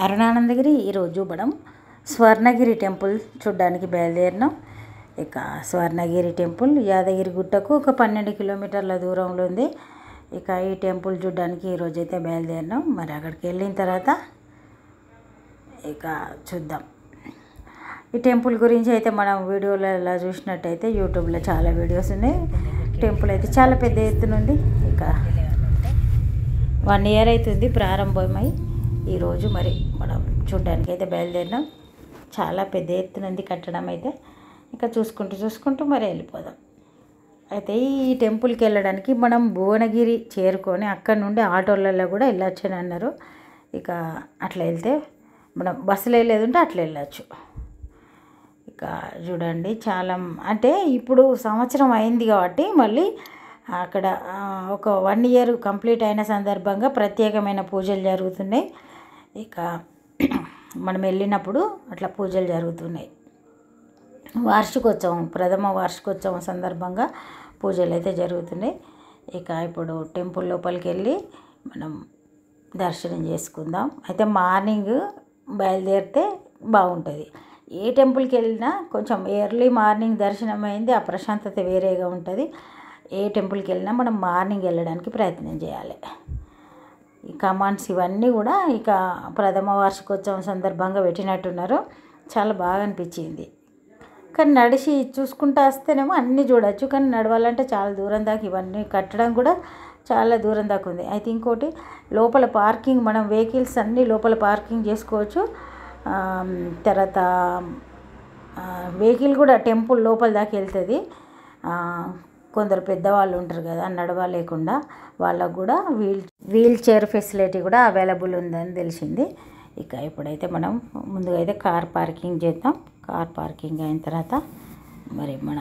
అరుణానందగిరి ఈరోజు మనం స్వర్ణగిరి టెంపుల్ చూడడానికి బయలుదేరినాం. ఇక స్వర్ణగిరి టెంపుల్ యాదగిరి గుట్టకు ఒక 12 కిలోమీటర్ల దూరంలో ఉంది. ఇక ఈ టెంపుల్ చూడడానికి ఈరోజు అయితే బయలుదేరినాం. మరి అక్కడికి వెళ్ళిన తర్వాత ఇక చూద్దాం. ఈ టెంపుల్ గురించి అయితే మనం వీడియోలో ఎలా చూసినట్టయితే యూట్యూబ్లో చాలా వీడియోస్ ఉన్నాయి. టెంపుల్ అయితే చాలా పెద్ద ఎత్తున ఉంది. ఇక 1 ఇయర్ అవుతుంది ప్రారంభమై. ఈరోజు మరి మనం చూడడానికి అయితే బయలుదేరినాం. చాలా పెద్ద ఎత్తున ఉంది కట్టడం అయితే. ఇక చూసుకుంటూ మరి వెళ్ళిపోదాం. అయితే ఈ టెంపుల్కి వెళ్ళడానికి మనం భువనగిరి చేరుకొని అక్కడ నుండి ఆటోలలో కూడా వెళ్ళొచ్చు అని అన్నారు. ఇక అట్లా వెళ్తే మనం బస్సులో వెళ్ళేది ఉంటే అట్లా వెళ్ళచ్చు. ఇక చూడండి చాలా అంటే ఇప్పుడు సంవత్సరం అయింది కాబట్టి మళ్ళీ అక్కడ ఒక 1 ఇయర్ కంప్లీట్ అయిన సందర్భంగా ప్రత్యేకమైన పూజలు జరుగుతున్నాయి. ఇక మనం వెళ్ళినప్పుడు అట్లా పూజలు జరుగుతున్నాయి. ప్రథమ వార్షికోత్సవం సందర్భంగా పూజలు అయితే జరుగుతున్నాయి. ఇక ఇప్పుడు టెంపుల్ లోపలికి వెళ్ళి మనం దర్శనం చేసుకుందాం. అయితే మార్నింగ్ బయలుదేరితే బాగుంటుంది. ఏ టెంపుల్కి వెళ్ళినా కొంచెం ఎర్లీ మార్నింగ్ దర్శనం అయింది, ఆ ప్రశాంతత వేరేగా ఉంటుంది. ఏ టెంపుల్కి వెళ్ళినా మనం మార్నింగ్ వెళ్ళడానికి ప్రయత్నం చేయాలి. ఈ కమాండ్స్ ఇవన్నీ కూడా ఇక ప్రథమ వార్షికోత్సవం సందర్భంగా పెట్టినట్టున్నారు. చాలా బాగా అనిపించింది. కానీ నడిచి చూసుకుంటూ వస్తేనేమో అన్నీ చూడవచ్చు, కానీ నడవాలంటే చాలా దూరం దాకా ఇవన్నీ కట్టడం కూడా చాలా దూరం దాకా ఉంది. అయితే ఇంకోటి లోపల పార్కింగ్ మనం వెహికల్స్ అన్నీ లోపల పార్కింగ్ చేసుకోవచ్చు. తర్వాత వెహికల్ కూడా టెంపుల్ లోపల దాకా వెళ్తుంది. కొందరు పెద్దవాళ్ళు ఉంటారు కదా నడవలేకుండా, వాళ్ళకు కూడా వీల్ చైర్ ఫెసిలిటీ కూడా అవైలబుల్ ఉందని తెలిసింది. ఇక ఇప్పుడైతే మనం ముందుగా అయితే కార్ పార్కింగ్ చేద్దాం. కార్ పార్కింగ్ అయిన తర్వాత మరి మన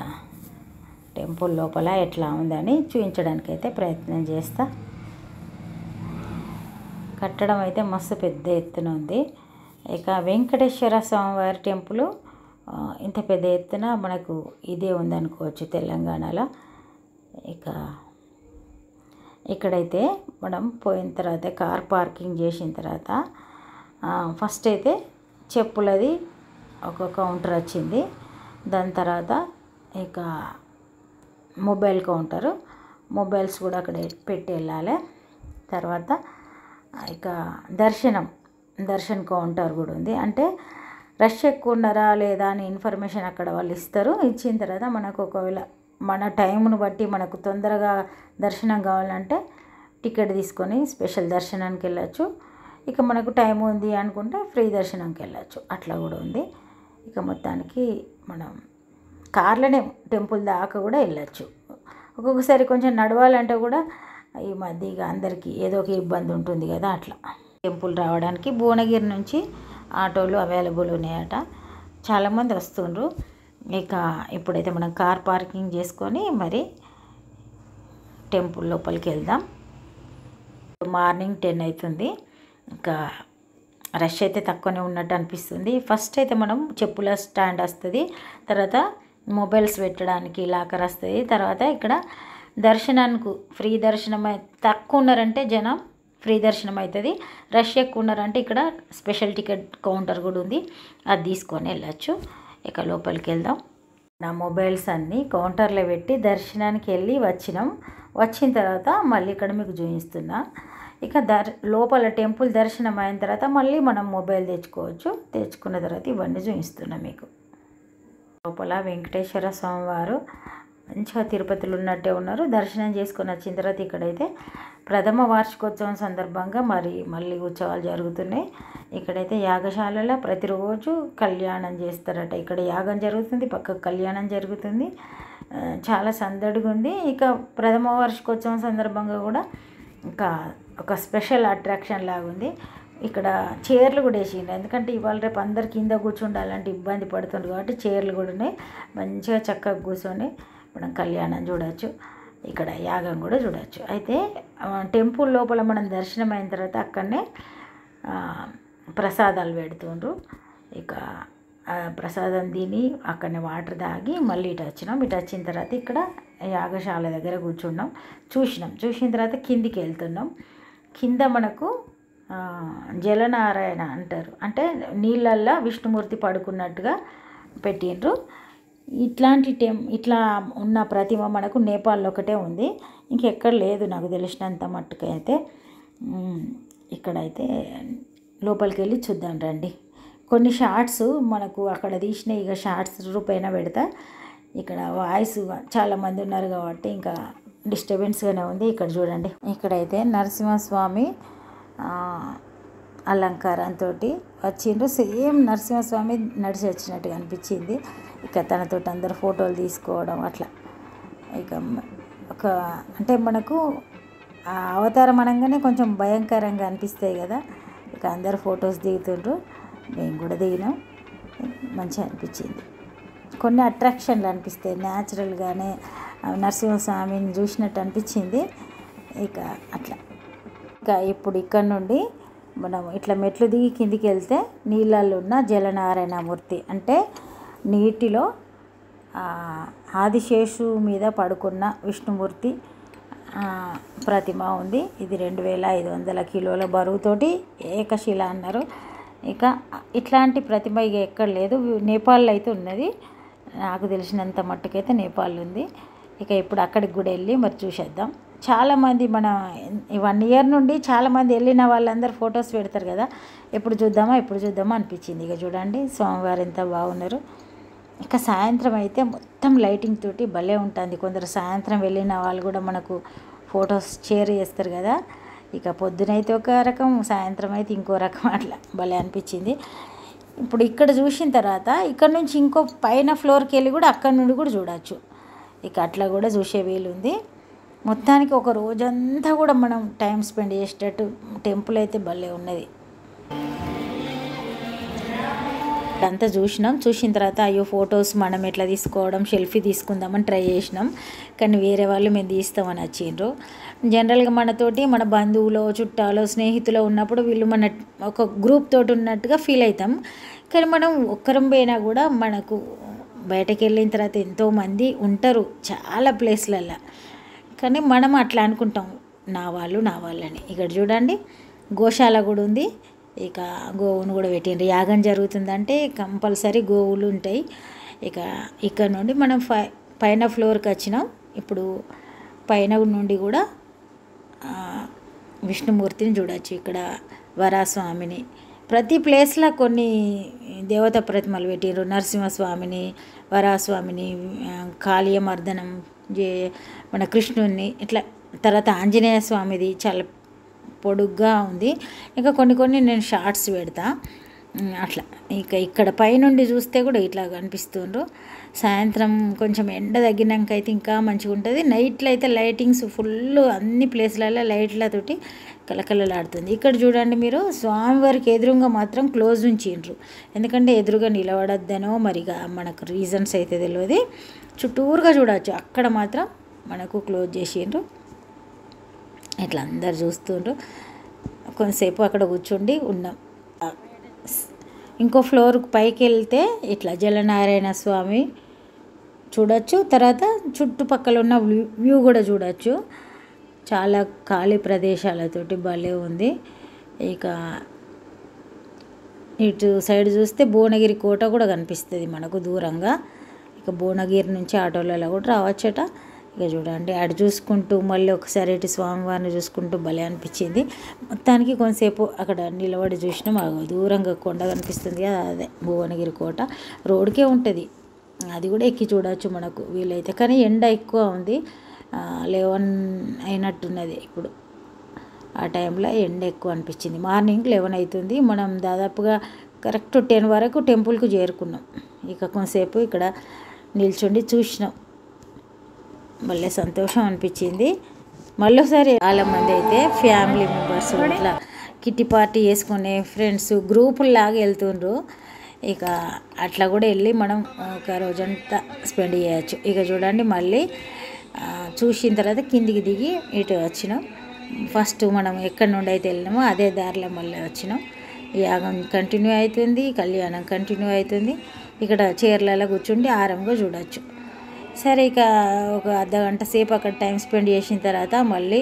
టెంపుల్ లోపల ఎట్లా ఉందని చూపించడానికి అయితే ప్రయత్నం చేస్తా. కట్టడం అయితే మస్తు పెద్ద ఎత్తున ఉంది. ఇక వెంకటేశ్వర స్వామివారి టెంపుల్ ఇంత పెద్ద ఎత్తున మనకు ఇదే ఉందనుకోవచ్చు తెలంగాణలో. ఇక ఇక్కడైతే మనం పోయిన తర్వాత కార్ పార్కింగ్ చేసిన తర్వాత ఫస్ట్ అయితే చెప్పులది ఒక కౌంటర్ వచ్చింది. దాని తర్వాత ఇక మొబైల్ కౌంటరు, మొబైల్స్ కూడా అక్కడ పెట్టి వెళ్ళాలి. తర్వాత ఇక దర్శన్ కౌంటర్ కూడా ఉంది. అంటే రష్ ఎక్కువ ఉన్నారా లేదా అని ఇన్ఫర్మేషన్ అక్కడ వాళ్ళు ఇస్తారు. ఇచ్చిన తర్వాత మనకు ఒకవేళ మన టైంను బట్టి మనకు తొందరగా దర్శనం కావాలంటే టికెట్ తీసుకొని స్పెషల్ దర్శనానికి వెళ్ళచ్చు. ఇక మనకు టైం ఉంది అనుకుంటే ఫ్రీ దర్శనంకి వెళ్ళచ్చు, అట్లా కూడా ఉంది. ఇక మొత్తానికి మనం కార్లోనే టెంపుల్ దాకా కూడా వెళ్ళచ్చు. ఒక్కొక్కసారి కొంచెం నడవాలంటే కూడా ఈ మధ్య ఇక అందరికీ ఏదో ఒక ఇబ్బంది ఉంటుంది కదా, అట్లా టెంపుల్ రావడానికి భువనగిరి నుంచి ఆటోలు అవైలబుల్ ఉన్నాయట. చాలామంది వస్తుండ్రు. ఇక ఇప్పుడైతే మనం కార్ పార్కింగ్ చేసుకొని మరి టెంపుల్ లోపలికి వెళ్దాం. మార్నింగ్ 10 అవుతుంది. ఇంకా రష్ అయితే తక్కువనే ఉన్నట్టు అనిపిస్తుంది. ఫస్ట్ అయితే మనం చెప్పుల స్టాండ్ వస్తుంది, తర్వాత మొబైల్స్ పెట్టడానికి లాకర్ వస్తుంది, తర్వాత ఇక్కడ దర్శనానికి ఫ్రీ దర్శనం తక్కువ ఉన్నారంటే జనం ఫ్రీ దర్శనం అవుతుంది. రష్ ఎక్కువ ఉన్నారంటే ఇక్కడ స్పెషల్ టికెట్ కౌంటర్ కూడా ఉంది, అది తీసుకొని వెళ్ళచ్చు. ఇక లోపలికి వెళ్దాం. నా మొబైల్స్ అన్నీ కౌంటర్లో పెట్టి దర్శనానికి వెళ్ళి వచ్చిన తర్వాత మళ్ళీ ఇక్కడ మీకు చూపిస్తున్నా. ఇక లోపల టెంపుల్ దర్శనం అయిన తర్వాత మళ్ళీ మనం మొబైల్ తెచ్చుకున్న తర్వాత ఇవన్నీ చూపిస్తున్నా మీకు. లోపల వెంకటేశ్వర స్వామివారు మంచిగా తిరుపతిలో ఉన్నట్టే ఉన్నారు. దర్శనం చేసుకొని వచ్చిన తర్వాత ఇక్కడైతే ప్రథమ వార్షికోత్సవం సందర్భంగా మళ్ళీ ఉత్సవాలు జరుగుతున్నాయి. ఇక్కడైతే యాగశాలలో ప్రతిరోజు కళ్యాణం చేస్తారట. ఇక్కడ యాగం జరుగుతుంది, పక్కకు కళ్యాణం జరుగుతుంది. చాలా సందడిగా ఉంది. ఇక ప్రథమ వార్షికోత్సవం సందర్భంగా కూడా ఇంకా ఒక స్పెషల్ అట్రాక్షన్ లాగా ఉంది. ఇక్కడ చైర్లు కూడా వేసిండ్రు, ఎందుకంటే ఇవాళ రేపు అందరు కింద కూర్చుండాలంటే ఇబ్బంది పడుతుంది కాబట్టి చైర్లు కూడా ఉన్నాయి. మంచిగా చక్కగా కూర్చొని మనం కళ్యాణం చూడవచ్చు, ఇక్కడ యాగం కూడా చూడవచ్చు. అయితే టెంపుల్ లోపల మనం దర్శనం అయిన తర్వాత అక్కడనే ప్రసాదాలు పెడుతుండ్రు. ఇక ప్రసాదం తిని అక్కడనే వాటర్ తాగి మళ్ళీ ఇటు వచ్చిన తర్వాత ఇక్కడ యాగశాల దగ్గర చూసిన తర్వాత కిందికి వెళ్తున్నాం. కింద మనకు జలనారాయణ అంటారు, అంటే నీళ్ళల్లో విష్ణుమూర్తి పడుకున్నట్టుగా పెట్టిండ్రు. ఇట్లా ఉన్న ప్రతిమ మనకు నేపాల్లో ఒకటే ఉంది, ఇంకెక్కడ లేదు నాకు తెలిసినంత మట్టుకైతే. ఇక్కడైతే లోపలికి వెళ్ళి చూద్దాం రండి. కొన్ని షార్ట్స్ మనకు అక్కడ తీసిన ఇక షార్ట్స్ రూపైన పెడతా. ఇక్కడ వాయిస్ చాలామంది ఉన్నారు కాబట్టి ఇంకా డిస్టర్బెన్స్గానే ఉంది. ఇక్కడ చూడండి, ఇక్కడైతే నరసింహస్వామి అలంకారంతో వచ్చిండ్రు. సేమ్ నరసింహస్వామి నడిచి వచ్చినట్టుగా అనిపించింది. ఇక తనతో అందరు ఫోటోలు తీసుకోవడం అట్లా. ఇక ఒక అంటే మనకు ఆ అవతారం అనగానే కొంచెం భయంకరంగా అనిపిస్తాయి కదా, ఇక అందరు ఫొటోస్ దిగుతుండ్రు, మేము కూడా దిగినాం. మంచిగా అనిపించింది. కొన్ని అట్రాక్షన్లు అనిపిస్తాయి న్యాచురల్గానే, నరసింహస్వామిని చూసినట్టు అనిపించింది. ఇక అట్లా ఇక ఇప్పుడు ఇక్కడ నుండి మనం ఇట్లా మెట్లు దిగి కిందికి వెళ్తే నీళ్ళల్లో ఉన్న జలనారాయణమూర్తి అంటే నీటిలో ఆదిశేషు మీద పడుకున్న విష్ణుమూర్తి ప్రతిమ ఉంది. ఇది 2500 కిలోల బరువుతోటి ఏకశిల అన్నారు. ఇక ఇట్లాంటి ప్రతిమ ఇక ఎక్కడ లేదు, నేపాల్లో అయితే ఉన్నది, నాకు తెలిసినంత మట్టుకైతే నేపాల్ ఉంది. ఇక ఇప్పుడు అక్కడికి కూడా వెళ్ళి మరి చూసేద్దాం. చాలామంది మన 1 ఇయర్ నుండి చాలామంది వెళ్ళిన వాళ్ళందరూ ఫొటోస్ పెడతారు కదా, ఎప్పుడు చూద్దామా అనిపించింది. ఇక చూడండి స్వామివారు ఎంత బాగున్నారు. ఇక సాయంత్రం అయితే మొత్తం లైటింగ్ తోటి భలే ఉంటుంది. కొందరు సాయంత్రం వెళ్ళిన వాళ్ళు కూడా మనకు ఫొటోస్ షేర్ చేస్తారు కదా. ఇక పొద్దునైతే ఒక రకం, సాయంత్రం అయితే ఇంకో రకం, అట్లా భలే అనిపించింది. ఇప్పుడు ఇక్కడ చూసిన తర్వాత ఇక్కడ నుంచి ఇంకో పైన ఫ్లోర్కి వెళ్ళి కూడా అక్కడ నుండి కూడా చూడవచ్చు. ఇక అట్లా కూడా చూసే వీలుంది. మొత్తానికి ఒక రోజంతా కూడా మనం టైం స్పెండ్ చేసేటట్టు టెంపుల్ అయితే భలే ఉన్నది. అంతా చూసిన తర్వాత అయ్యో ఫొటోస్ మనం ఎట్లా తీసుకోవడం, సెల్ఫీ తీసుకుందామని ట్రై చేసినాం, కానీ వేరే వాళ్ళు మేము తీస్తామని వచ్చిండ్రు. జనరల్గా మనతోటి మన బంధువులు, చుట్టాలు, స్నేహితులు ఉన్నప్పుడు వీళ్ళు మన ఒక గ్రూప్ తోటి ఉన్నట్టుగా ఫీల్ అవుతాం. కానీ మనం ఒక్కరం పోయినా కూడా మనకు బయటకు వెళ్ళిన తర్వాత ఎంతోమంది ఉంటారు చాలా ప్లేస్లల్లో, కానీ మనం అట్లా అనుకుంటాం నా వాళ్ళని. ఇక్కడ చూడండి గోశాల కూడా ఉంది. ఇక గోవును కూడా పెట్టిండ్రు. యాగం జరుగుతుందంటే కంపల్సరీ గోవులు ఉంటాయి. ఇక ఇక్కడ నుండి మనం పైన ఫ్లోర్కి వచ్చినాం. ఇప్పుడు పైన నుండి కూడా విష్ణుమూర్తిని చూడవచ్చు. ఇక్కడ వరాస్వామిని, ప్రతి ప్లేస్లో కొన్ని దేవత ప్రతిమలు పెట్టిండ్రు. నరసింహస్వామిని, వరాస్వామిని, కాళీయమర్దనం, మన కృష్ణుని, ఇట్లా తర్వాత ఆంజనేయ స్వామిది చాలా పొడుగ్గా ఉంది. ఇంకా కొన్ని నేను షార్ట్స్ పెడతా అట్లా. ఇక ఇక్కడ పైనుండి చూస్తే కూడా ఇట్లా కనిపిస్తుండ్రు. సాయంత్రం కొంచెం ఎండ తగ్గినాక అయితే ఇంకా మంచిగా ఉంటుంది. నైట్లో అయితే లైటింగ్స్ ఫుల్, అన్ని ప్లేస్లలో లైట్లతోటి కలకలలాడుతుంది. ఇక్కడ చూడండి మీరు, స్వామివారికి ఎదురుగా మాత్రం క్లోజ్ ఉంచిండ్రు, ఎందుకంటే ఎదురుగా నిలబడద్దనో మరిగా మనకు రీజన్స్ అయితే తెలియదు. చుట్టూరుగా చూడవచ్చు, అక్కడ మాత్రం మనకు క్లోజ్ చేసిండ్రు. ఇట్లా అందరు చూస్తుండ్రు. కొంతసేపు అక్కడ కూర్చుండి ఉన్నాం. ఇంకో ఫ్లోర్ పైకి వెళ్తే ఇట్లా జలనారాయణ స్వామి చూడొచ్చు. తర్వాత చుట్టుపక్కల ఉన్న వ్యూ కూడా చూడొచ్చు. చాలా ఖాళీ ప్రదేశాలతోటి భలే ఉంది. ఇక ఇటు సైడ్ చూస్తే భువనగిరి కోట కూడా కనిపిస్తుంది మనకు దూరంగా. ఇక భువనగిరి నుంచి ఆటోలలో కూడా రావచ్చట. ఇక చూడండి అటు చూసుకుంటూ మళ్ళీ ఒకసారి ఇటు స్వామివారిని చూసుకుంటూ భలే అనిపించింది. మొత్తానికి కొంతసేపు అక్కడ నిలబడి చూసినాం. దూరంగా కొండ కనిపిస్తుంది కదా, అదే భువనగిరి కోట. రోడ్కే ఉంటుంది, అది కూడా ఎక్కి చూడవచ్చు మనకు వీలైతే. కానీ ఎండ ఎక్కువ ఉంది, 11 అయినట్టున్నది ఇప్పుడు. ఆ టైంలో ఎండ ఎక్కువ అనిపించింది. మార్నింగ్ 11 అవుతుంది. మనం దాదాపుగా కరెక్ట్ 10 వరకు టెంపుల్కు చేరుకున్నాం. ఇక కొంతసేపు ఇక్కడ నిల్చుండి చూసినాం, మళ్ళీ సంతోషం అనిపించింది. మళ్ళీసారి చాలామంది అయితే ఫ్యామిలీ మెంబర్స్ ఇట్లా కిట్టి పార్టీ చేసుకునే ఫ్రెండ్స్ గ్రూపుల్లాగా వెళ్తుండ్రు. ఇక అట్లా కూడా వెళ్ళి మనం ఒక రోజంతా స్పెండ్ చేయవచ్చు. ఇక చూడండి మళ్ళీ చూసిన తర్వాత కిందికి దిగి ఇటు వచ్చినాం. ఫస్ట్ మనం ఎక్కడి నుండి అయితే వెళ్ళినామో అదే దారిలో మళ్ళీ వచ్చినాం. యాగం కంటిన్యూ అవుతుంది, కళ్యాణం కంటిన్యూ అవుతుంది. ఇక్కడ చీరలలో కూర్చుండి ఆరంగా చూడవచ్చు. సరే ఇక ఒక అర్ధగంట సేపు అక్కడ టైం స్పెండ్ చేసిన తర్వాత మళ్ళీ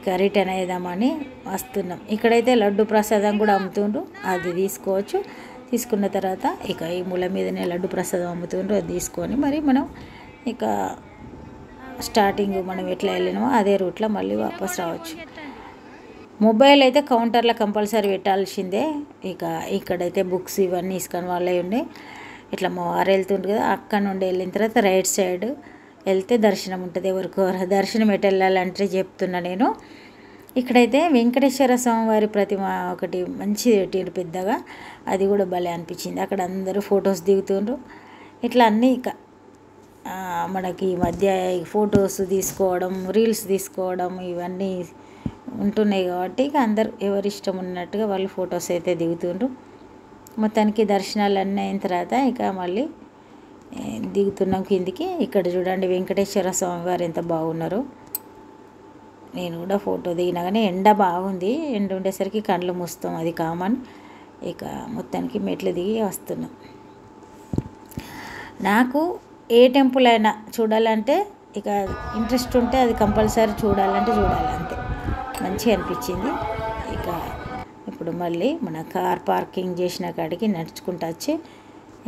ఇక రిటర్న్ అయ్యేదామని వస్తున్నాం. ఇక్కడైతే లడ్డు ప్రసాదం కూడా అమ్ముతుండ్రు, అది తీసుకోవచ్చు. తీసుకున్న తర్వాత ఇక ఈ మూల మీదనే లడ్డు ప్రసాదం అమ్ముతుండ్రు, అది తీసుకొని మరి మనం ఇక స్టార్టింగ్ మనం ఎట్లా వెళ్ళినామో అదే రూట్లో మళ్ళీ వాపస్ రావచ్చు. మొబైల్ అయితే కౌంటర్లో కంపల్సరీ పెట్టాల్సిందే. ఇక ఇక్కడైతే బుక్స్ ఇవన్నీ ఇసుకొని వాళ్ళే ఉన్నాయి. ఇట్లా మా వారు వెళ్తుండ్రు కదా, అక్కడ నుండి వెళ్ళిన తర్వాత రైట్ సైడ్ వెళ్తే దర్శనం ఉంటుంది. ఎవరికో దర్శనం ఎటు వెళ్ళాలంటే చెప్తున్నా నేను. ఇక్కడైతే వెంకటేశ్వర స్వామి వారి ప్రతిమ ఒకటి మంచి పెట్టిండ్రు పెద్దగా, అది కూడా భలే అనిపించింది. అక్కడ అందరూ ఫొటోస్ దిగుతుండ్రు. ఇట్లా అన్నీ ఇక మనకి ఈ మధ్య ఫొటోస్ తీసుకోవడం, రీల్స్ తీసుకోవడం ఇవన్నీ ఉంటున్నాయి కాబట్టి ఇక అందరూ ఎవరి ఇష్టం ఉన్నట్టుగా వాళ్ళు ఫొటోస్ అయితే దిగుతుండ్రు. మొత్తానికి దర్శనాలు అన్నీ అయిన తర్వాత ఇక మళ్ళీ దిగుతున్నాం కిందికి. ఇక్కడ చూడండి వెంకటేశ్వర స్వామి వారు ఎంత బాగున్నారు. నేను కూడా ఫోటో దిగినా కానీ ఎండ బాగుంది, ఎండ ఉండేసరికి కళ్ళు మూస్తాం, అది కామన్. ఇక మొత్తానికి మెట్లు దిగి వస్తున్నాం. నాకు ఏ టెంపుల్ అయినా చూడాలంటే ఇక ఇంట్రెస్ట్ ఉంటే అది కంపల్సరీ చూడాలంటే చూడాలి, అంతే. మంచిగా అనిపించింది. ఇక ఇప్పుడు మళ్ళీ మన కార్ పార్కింగ్ చేసిన కాడికి నడుచుకుంటూ వచ్చి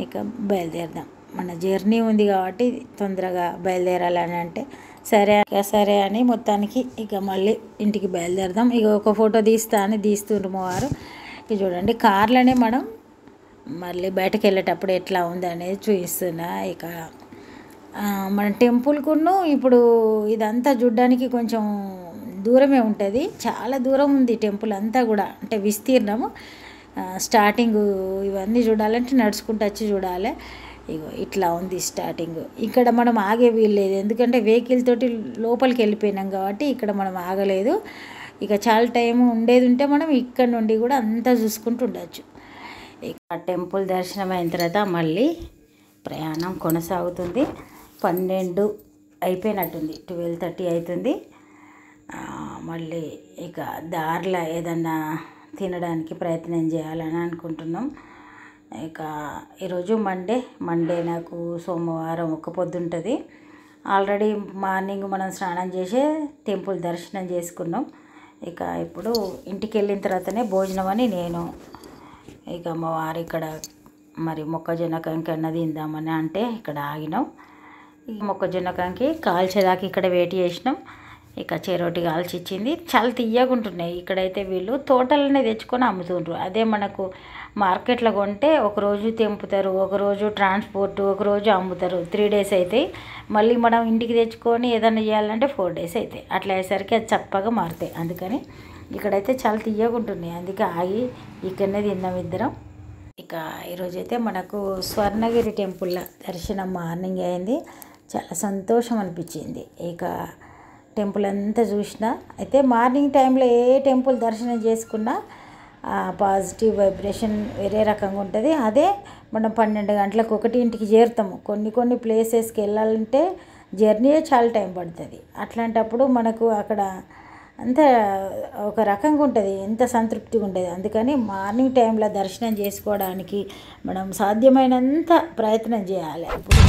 ఇక బయలుదేరదాం. మన జర్నీ ఉంది కాబట్టి తొందరగా బయలుదేరాలని అంటే సరే అని మొత్తానికి ఇక మళ్ళీ ఇంటికి బయలుదేరదాం. ఇక ఒక ఫోటో తీస్తుండ్రు మా వారు. ఇక చూడండి కార్లోనే మనం మళ్ళీ బయటకు వెళ్ళేటప్పుడు ఎట్లా ఉంది అనేది చూపిస్తున్నా. ఇక మన టెంపుల్కును ఇప్పుడు ఇదంతా చూడడానికి కొంచెం దూరమే ఉంటుంది, చాలా దూరం ఉంది టెంపుల్ అంతా కూడా, అంటే విస్తీర్ణము. స్టార్టింగ్ ఇవన్నీ చూడాలంటే నడుచుకుంటూ వచ్చి చూడాలి. ఇగో ఇట్లా ఉంది స్టార్టింగ్. ఇక్కడ మనం ఆగే వీల్లేదు, ఎందుకంటే వెహికల్ తోటి లోపలికి వెళ్ళిపోయినాం కాబట్టి ఇక్కడ మనం ఆగలేదు. ఇక చాలా టైం ఉండేది ఉంటే మనం ఇక్కడ నుండి కూడా అంతా చూసుకుంటూ ఉండొచ్చు. ఇక టెంపుల్ దర్శనం అయిన తర్వాత మళ్ళీ ప్రయాణం కొనసాగుతుంది. 12 అయిపోయినట్టుంది, 12:30 అవుతుంది. మళ్ళీ ఇక దారిలో ఏదన్నా తినడానికి ప్రయత్నం చేయాలని అనుకుంటున్నాం. ఇక ఈరోజు మండే నాకు సోమవారం ఒక పొద్దు ఉంటుంది. ఆల్రెడీ మార్నింగ్ మనం స్నానం చేసి టెంపుల్ దర్శనం చేసుకున్నాం. ఇక ఇప్పుడు ఇంటికి వెళ్ళిన తర్వాతనే భోజనం అని నేను ఇక మా వారు ఇక్కడ మరి మొక్కజొన్న కంకి అన్నది తిందామని అంటే ఇక్కడ ఆగినాం. ఈ మొక్కజొన్న కంకి కాల్చేదాకా ఇక్కడ వెయిట్ చేసినాం. ఇక చెరోటి కాల్చి ఇచ్చింది, చాలా తియ్యగుంటున్నాయి. ఇక్కడైతే వీళ్ళు తోటలనే తెచ్చుకొని అమ్ముతుండ్రు. అదే మనకు మార్కెట్లో కొంటే ఒకరోజు తెంపుతారు, ఒకరోజు ట్రాన్స్పోర్ట్, ఒకరోజు అమ్ముతారు. 3 days అవుతాయి. మళ్ళీ మనం ఇంటికి తెచ్చుకొని ఏదైనా చేయాలంటే 4 days అవుతాయి. అట్లా అయ్యేసరికి అది చప్పగా మారుతాయి. అందుకని ఇక్కడైతే చాలా తియ్యగుంటున్నాయి, అందుకే ఆగి ఇక్కడనే తిన్నాం ఇద్దరం. ఇక ఈరోజైతే మనకు స్వర్ణగిరి టెంపుల్ దర్శనం మార్నింగ్ అయింది. చాలా సంతోషం అనిపించింది. ఇక టెంపుల్ అంతా చూసిన అయితే మార్నింగ్ టైంలో ఏ టెంపుల్ దర్శనం చేసుకున్నా పాజిటివ్ వైబ్రేషన్ వేరే రకంగా ఉంటుంది. అదే మనం 12 గంటలకు 1ంటికి చేరుతాము. కొన్ని ప్లేసెస్కి వెళ్ళాలంటే జర్నీ చాలా టైం పడుతుంది. అట్లాంటప్పుడు మనకు అక్కడ అంతా ఒక రకంగా ఉంటుంది, ఎంత సంతృప్తిగా ఉంటుంది. అందుకని మార్నింగ్ టైంలో దర్శనం చేసుకోవడానికి మనం సాధ్యమైనంత ప్రయత్నం చేయాలి. ఇప్పుడు